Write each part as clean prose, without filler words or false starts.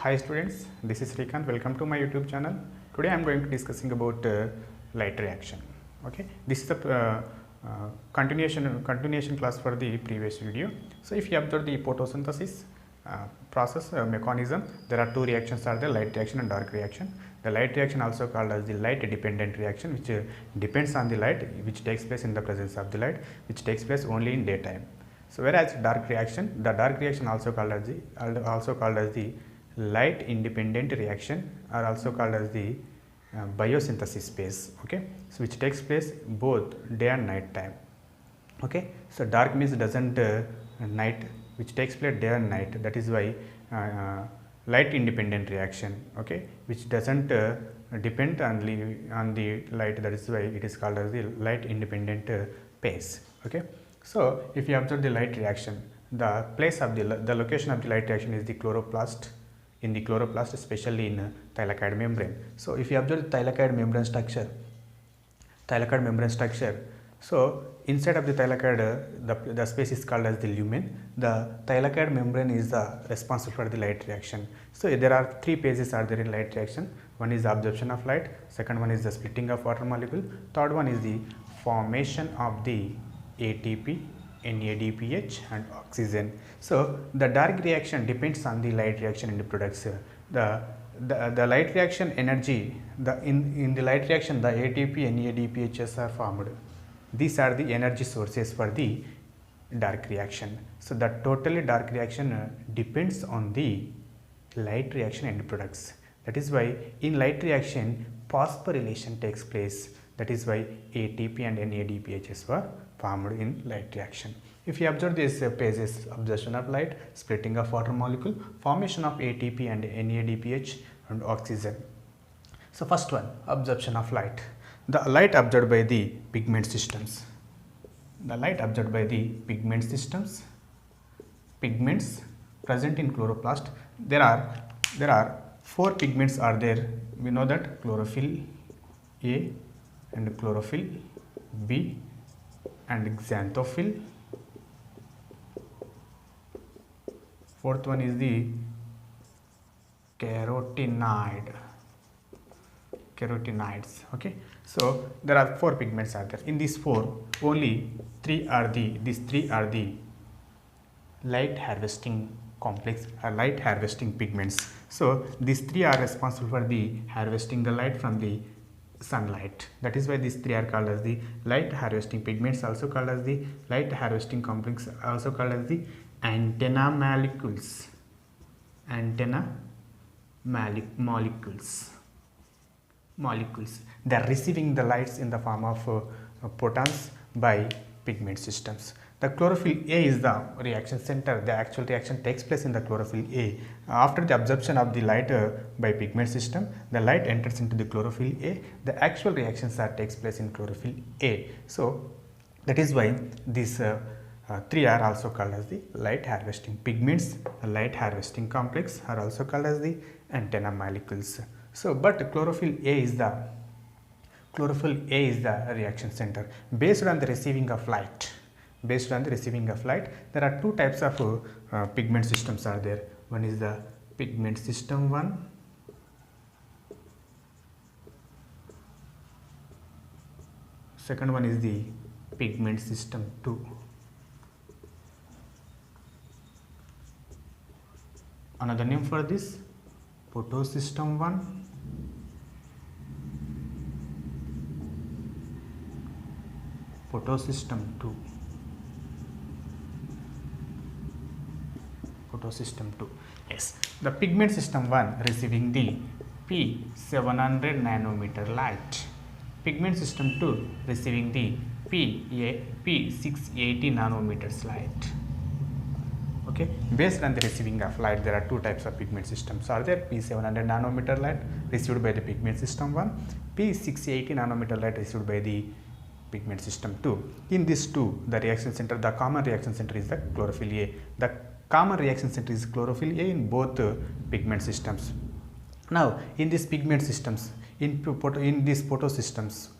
Hi students, this is Srikanth. Welcome to my YouTube channel. Today I am going to discussing about light reaction. Okay, this is the continuation class for the previous video. So if you observe the photosynthesis process mechanism, there are two reactions are there, light reaction and dark reaction. The light reaction also called as the light dependent reaction, which depends on the light, which takes place in the presence of the light, which takes place only in daytime. So whereas dark reaction, the dark reaction also called as the light independent reaction, or also called as the biosynthesis phase. Okay, so which takes place both day and night time. Okay, so dark means doesn't night, which takes place day and night. That is why light independent reaction. Okay, which doesn't depend on the light. That is why it is called as the light independent phase. Okay, so if you observe the light reaction, the place of the location of the light reaction is the chloroplast. In the chloroplast, especially in thylakoid membrane. So if you observe the thylakoid membrane structure, so inside of the thylakoid, the space is called as the lumen. The thylakoid membrane is the responsible for the light reaction. So there are three phases are there in light reaction. One is the absorption of light, second one is the splitting of water molecule, third one is the formation of the ATP, NADPH and oxygen. So the dark reaction depends on the light reaction in the products. The light reaction energy, in the light reaction the ATP, NADPHs are formed. These are the energy sources for the dark reaction. So the totally dark reaction depends on the light reaction end products. That is why in light reaction phosphorylation takes place. That is why ATP and NADPHs were formed in light reaction. If you observe these phases, absorption of light, splitting of water molecule, formation of ATP and NADPH and oxygen. So first one, absorption of light. The light absorbed by the pigment systems. The light absorbed by the pigment systems, pigments present in chloroplast. There are four pigments are there. We know that chlorophyll A and chlorophyll B and xanthophyll. Fourth one is the carotenoids. Okay, so there are four pigments are there. In these four, only these three are the light harvesting complex or light harvesting pigments. So these three are responsible for the harvesting the light from the sunlight. That is why these three are called as the light harvesting pigments, also called as the light harvesting complex, also called as the antenna molecules. They are receiving the lights in the form of photons by pigment systems. The chlorophyll A is the reaction center. The actual reaction takes place in the chlorophyll A. After the absorption of the light by pigment system, the light enters into the chlorophyll A. The actual reactions takes place in chlorophyll A. So that is why these three are also called as the light harvesting pigments. The light harvesting complex are also called as the antenna molecules. So but chlorophyll A is the reaction center. Based on the receiving of light, there are two types of pigment systems are there. One is the pigment system 1, second one is the pigment system 2. Another name for this, photosystem 1, photosystem 2. Yes, the pigment system 1 receiving the P700 nanometer light. Pigment system 2 receiving the P680 nanometers light. Okay, based on the receiving of light, there are two types of pigment systems are there. P700 nanometer light received by the pigment system 1, P680 nanometer light received by the pigment system 2. In this two, the reaction center, the common reaction center is the chlorophyll A. The common reaction center is chlorophyll A in both pigment systems. Now in these pigment systems, in these photosystems,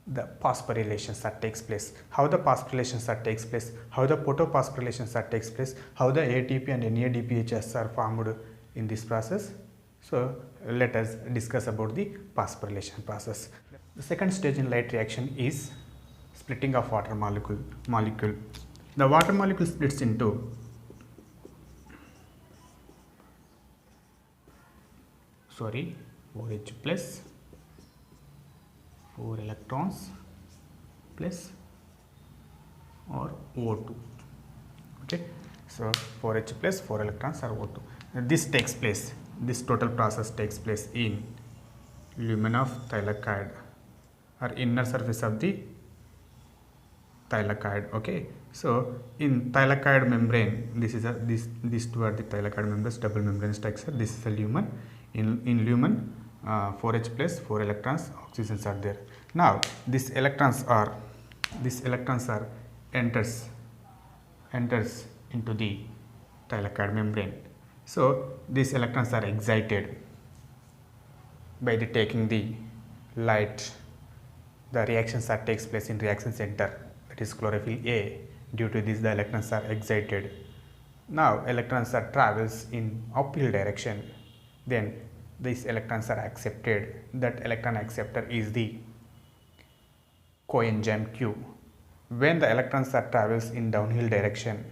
the phosphorylations that takes place, how the phosphorylations that takes place, how the photophosphorylations that takes place, how the ATP and NADPHs are formed in this process. So let us discuss about the phosphorylation process. The second stage in light reaction is splitting of water molecule. The water molecule splits into 4H plus 4 electrons plus or O2. Okay, so 4H plus 4 electrons or O2. This takes place, this total process takes place in lumen of thylakoid or inner surface of the thylakoid. Okay, so in thylakoid membrane, these two are the thylakoid membranes, double membrane structure. This is a lumen. In lumen, 4H plus 4 electrons, oxygens are there. Now these electrons are enters into the thylakoid membrane. So these electrons are excited by the taking the light. The reactions that takes place in reaction center, that is chlorophyll A. Due to this, the electrons are excited. Now electrons are travels in uphill direction. Then these electrons are accepted. That electron acceptor is the coenzyme Q. When the electrons are travels in downhill direction,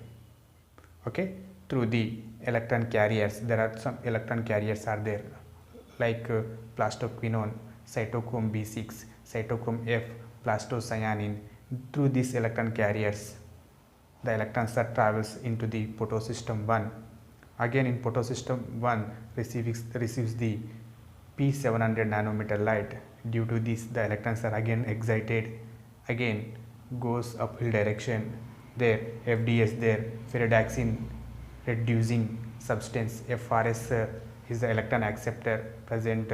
okay, through the electron carriers, there are some electron carriers are there, like plastoquinone, cytochrome B6, cytochrome F, plastocyanin. Through these electron carriers, the electrons are travels into the photosystem 1. Again in photosystem 1 receives the P700 nanometer light. Due to this, the electrons are again excited, again goes uphill direction. There FDS, there ferredoxin reducing substance, FRS is the electron acceptor present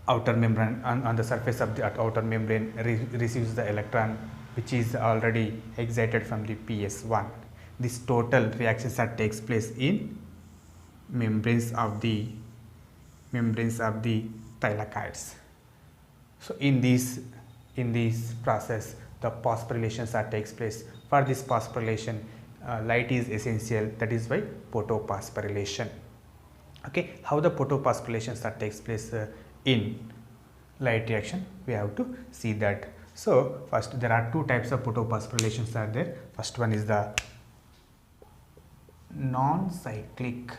outer membrane. On the surface of the outer membrane receives the electron which is already excited from the PS1. This total reactions that takes place in membranes of the thylakoids. So in this process, the phosphorylation that takes place. For this phosphorylation, light is essential. That is why photophosphorylation. Okay, how the photophosphorylation that takes place in light reaction, we have to see that. So first, there are two types of photophosphorylations are there. First one is the non-cyclic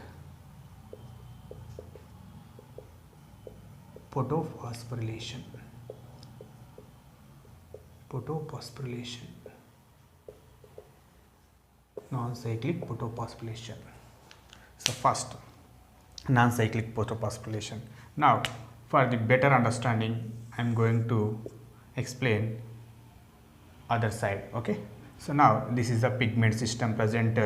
photophosphorylation. Non-cyclic photophosphorylation. So first, non-cyclic photophosphorylation. Now for the better understanding, I am going to explain other side. Okay, so now this is the pigment system present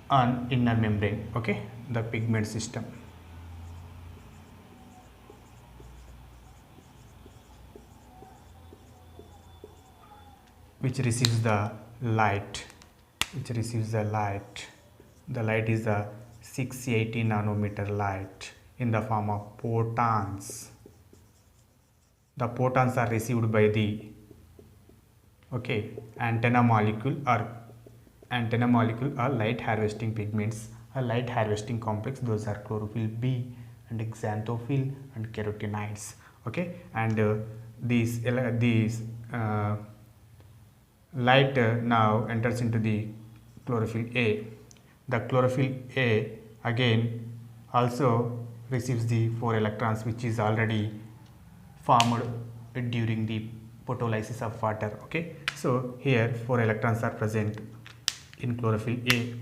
on inner membrane. Okay, the pigment system. Which receives the light. The light is a 680 nanometer light in the form of photons. The photons are received by the antenna molecule or light harvesting pigments or light harvesting complex. Those are chlorophyll B and xanthophyll and carotenoids. Okay, and these light now enters into the chlorophyll A. The chlorophyll A again also receives the 4 electrons which is already formed during the photolysis of water. Okay, so here 4 electrons are present in chlorophyll A.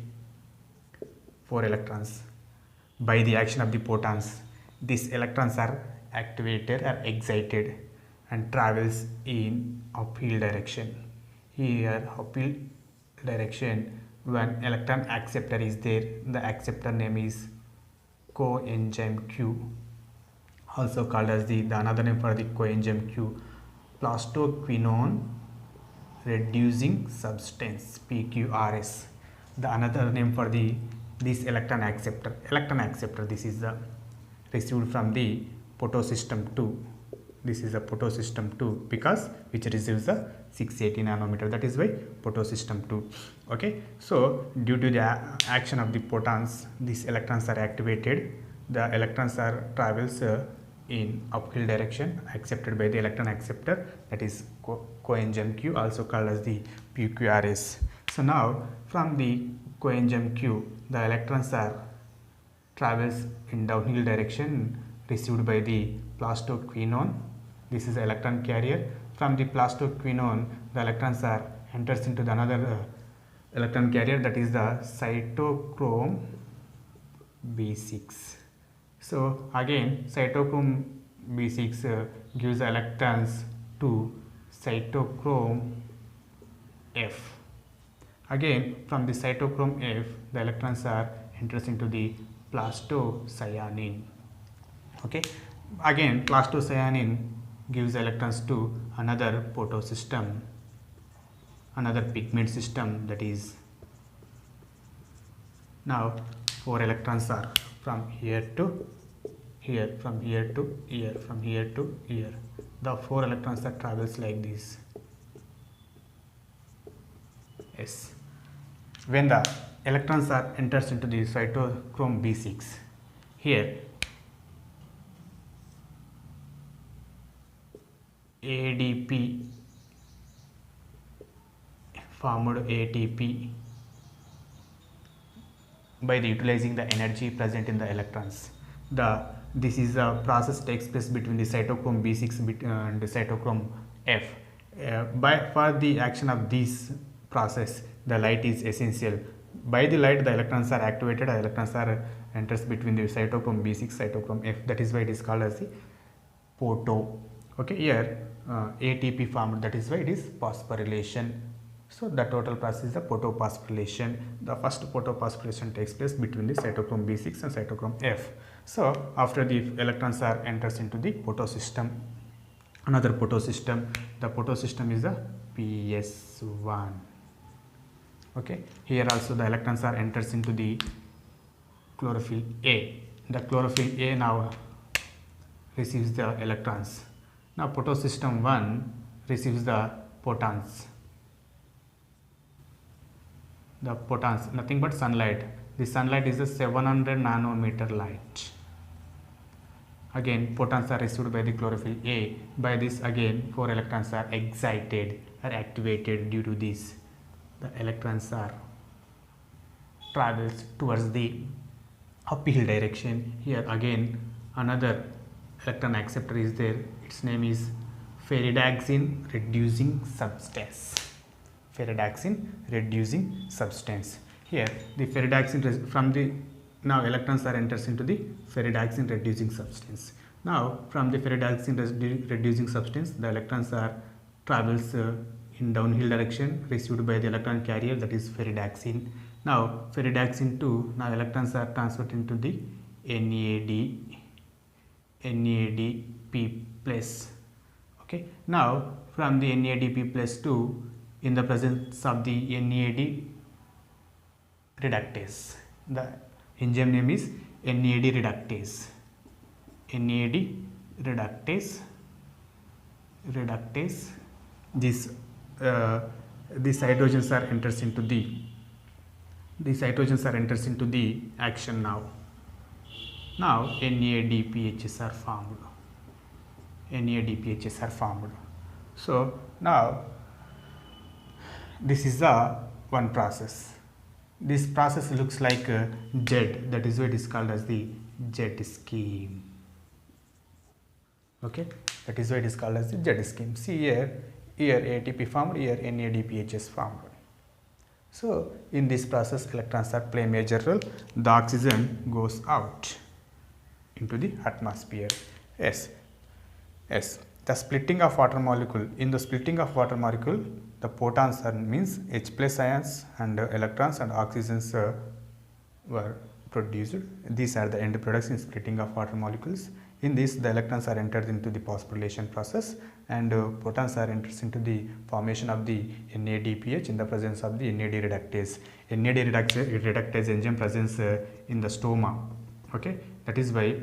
4 electrons. By the action of the photons, these electrons are activated or excited and travels in uphill direction. Here uphill direction, when electron acceptor is there, the acceptor name is coenzyme Q, also called as the another name for the coenzyme Q, plastoquinone reducing substance, PQRS. The another name for this electron acceptor, this is the received from the photosystem 2. this is a photosystem 2 because which receives the 680 nanometer, that is why photosystem 2. Okay, so due to the action of the photons, these electrons are activated. The electrons are travels in uphill direction accepted by the electron acceptor, that is coenzyme Q, also called as the PQRS. So now from the coenzyme Q, the electrons are travels in downhill direction received by the plastoquinone. This is the electron carrier. From the plastoquinone, the electrons are enters into the another electron carrier, that is the cytochrome B6. So again cytochrome B6 gives electrons to cytochrome F. Again from the cytochrome F, the electrons are enters into the plastocyanine. Okay, again plastocyanine gives electrons to another photosystem, another pigment system, that is now 4 electrons are from here to here, from here to here, from here to here. The 4 electrons that travels like this. Yes, when the electrons are enters into the cytochrome B6, here ADP formed ATP by the utilizing the energy present in the electrons. This is a process takes place between the cytochrome B6 and the cytochrome F. For the action of this process, the light is essential. By the light, the electrons are activated. The electrons are enters between the cytochrome B6, cytochrome F. That is why it is called as the photo. Okay, here ATP formed. That is why it is phosphorylation. So the total process is the photophosphorylation. The first photophosphorylation takes place between the cytochrome B6 and cytochrome F. So after the electrons are enters into the photosystem, another photosystem, the photosystem is the PS1. Okay, here also the electrons are enters into the chlorophyll A. The chlorophyll A now receives the electrons. Now photosystem 1 receives the photons. The photons, nothing but sunlight. The sunlight is a 700 nanometer light. Again photons are received by the chlorophyll A. By this again 4 electrons are excited or activated. Due to this, the electrons are travels towards the uphill direction. Here again another electron acceptor is there. Its name is ferridaxin reducing substance. Ferridaxin reducing substance. Here the ferridaxin from the now electrons are enters into the ferridaxin reducing substance. Now from the ferridaxin reducing substance, the electrons are travels in downhill direction received by the electron carrier, that is ferridaxin. Now ferridaxin 2, now electrons are transferred into the NADP plus. Okay, now from the NADP plus 2, in the presence of the NAD reductase, the enzyme name is NAD reductase. NAD reductase. These hydrogens are enters into the action now. Now NADPHs are formed. So now this is the one process. This process looks like a jet, that is why it is called as the jet scheme. Okay, that is why it is called as the jet scheme. See here ATP formed, here NADPHs formed. So in this process electrons are play major role. The oxygen goes out into the atmosphere. Yes. The splitting of water molecule. In the splitting of water molecule, the photons are means H plus ions and electrons and oxygens were produced. These are the end products in splitting of water molecules. In this, the electrons are entered into the phosphorylation process and photons are entered into the formation of the NADPH in the presence of the NAD reductase. NAD reductase enzyme presence in the stoma. Okay, that is why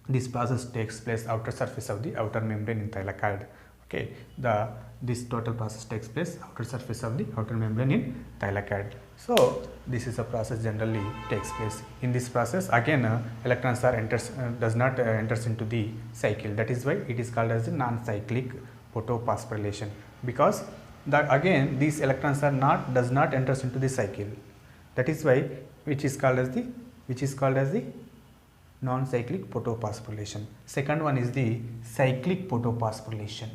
this process takes place outer surface of the outer membrane in thylakoid. Okay, this total process takes place outer surface of the outer membrane in thylakoid. So this is a process generally takes place. In this process again electrons are does not enters into the cycle. That is why it is called as the non-cyclic photophosphorylation, because again these electrons are does not enters into the cycle. That is why which is called as the non-cyclic photophosphorylation. Second one is the cyclic photophosphorylation.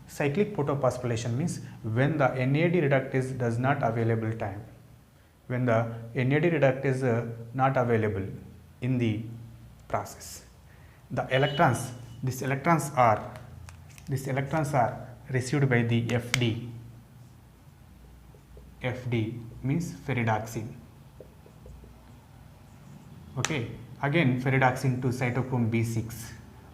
Cyclic photophosphorylation means when the NAD reductase does not available time. When the NAD reductase is not available in the process, the electrons, these electrons are received by the FD. FD means ferredoxine. Okay, again ferredoxine to cytochrome B6,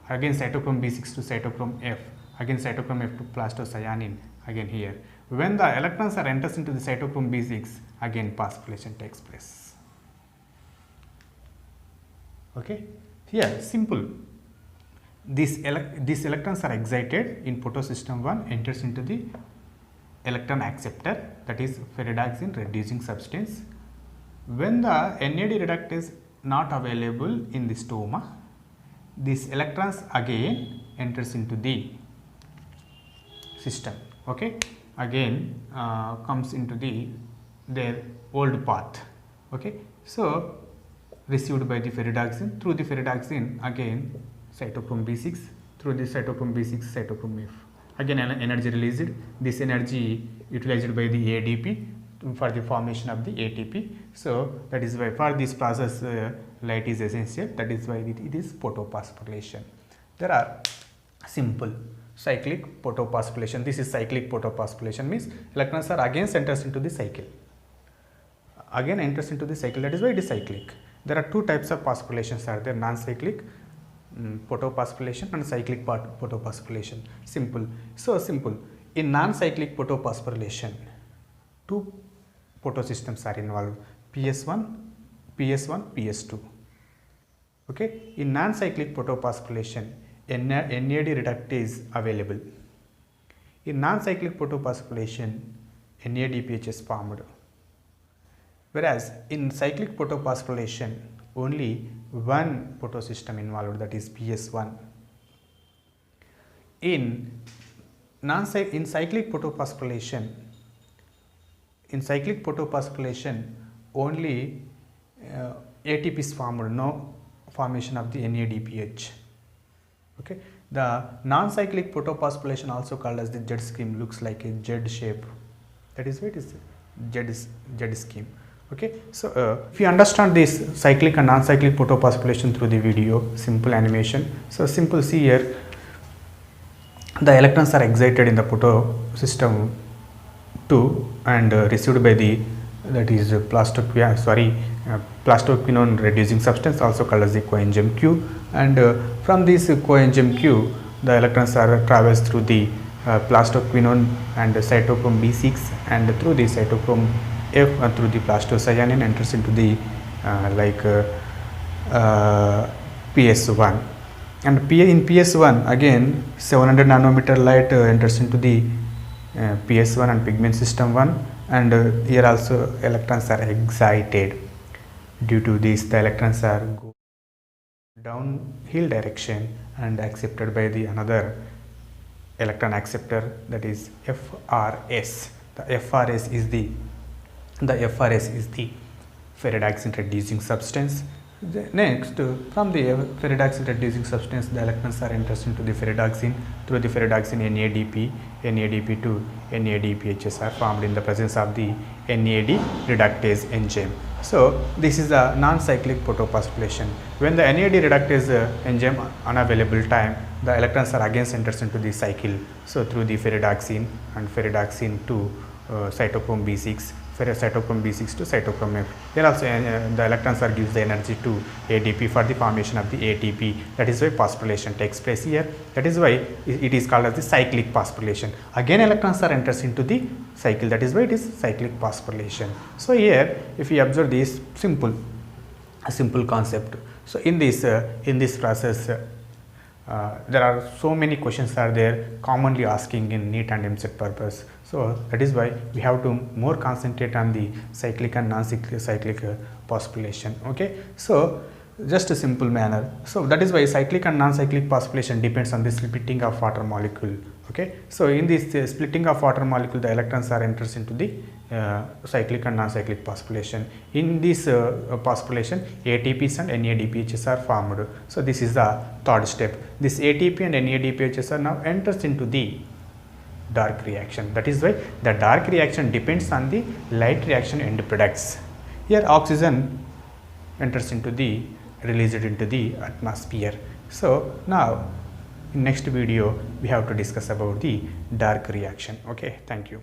again cytochrome B6 to cytochrome F, again cytochrome F to plastocyanin. Again here, when the electrons are enters into the cytochrome B6, again phosphorylation takes place. Okay, here simple. These electrons are excited in photosystem 1, enters into the electron acceptor, that is ferredoxine reducing substance. When the NAD reductase not available in the stoma, these electrons again enters into the system. Okay, again comes into their old path. Okay, so received by the ferredoxine, through the ferredoxine again cytochrome B6, through the cytochrome B6 cytochrome F, again energy released. This energy utilized by the ADP for the formation of the ATP. So that is why for this process light is essential. That is why it is photophosphorylation. There are simple cyclic photophosphorylation. This is cyclic photophosphorylation, means electrons are again enters into the cycle. Again enters into the cycle. That is why it is cyclic. There are two types of phosphorylations are there: non-cyclic photophosphorylation and cyclic photophosphorylation. Simple. So simple. In non-cyclic photophosphorylation, two photosystems are involved: PS1, PS2. Okay. In non-cyclic photophosphorylation, NAD reductase available. In non-cyclic photophosphorylation, NADPH is formed. Whereas in cyclic photophosphorylation, only one photosystem involved, that is PS1. In cyclic photosphorylation, only ATP is formed, no formation of the NADPH. Okay. The non-cyclic photophosphorylation, also called as the Z scheme, looks like a Z shape. That is why it is Z scheme. Okay. So if you understand this cyclic and non-cyclic photophosphorylation through the video, simple animation. So simple, see here, the electrons are excited in the photosystem 2 and received by the, that is plastoquinone reducing substance, also called as the coenzyme Q, and from this coenzyme Q the electrons are travels through the plastoquinone and cytochrome B6 and through the cytochrome F and through the plastocyanin enters into the PS1, and in PS1 again 700 nanometer light enters into the PS1 and pigment system 1, and here also electrons are excited. Due to this, the electrons are go downhill direction and accepted by the another electron acceptor, that is FRS. The FRS is the ferredoxine reducing substance. Next, from the ferredoxine reducing substance, the electrons are enters into the ferredoxine. Through the ferredoxine, NADP to NADPHs are formed in the presence of the NAD reductase enzyme. So this is a non-cyclic photophosphorylation. When the NAD reductase enzyme unavailable time, the electrons are again enters into the cycle. So through the ferredoxine and ferredoxine to cytochrome B6, cytochrome B6 to cytochrome F. Here also the electrons are gives the energy to ADP for the formation of the ATP. That is why phosphorylation takes place here. That is why it is called as the cyclic phosphorylation. Again electrons are enters into the cycle. That is why it is cyclic phosphorylation. So here if we observe this simple concept. So in this process, there are so many questions are there commonly asking in NEET and MCET purpose. So that is why we have to more concentrate on the cyclic and non-cyclic phosphorylation. Okay, so just a simple manner. So that is why cyclic and non-cyclic phosphorylation depends on the splitting of water molecule. Okay, so in this splitting of water molecule, the electrons are enters into the cyclic and non-cyclic phosphorylation. In this phosphorylation, ATPs and NADPHs are formed. So this is the third step. This ATP and NADPHs are now enters into the dark reaction. That is why the dark reaction depends on the light reaction end products. Here oxygen enters into the released into the atmosphere. So now in next video we have to discuss about the dark reaction. Okay, thank you.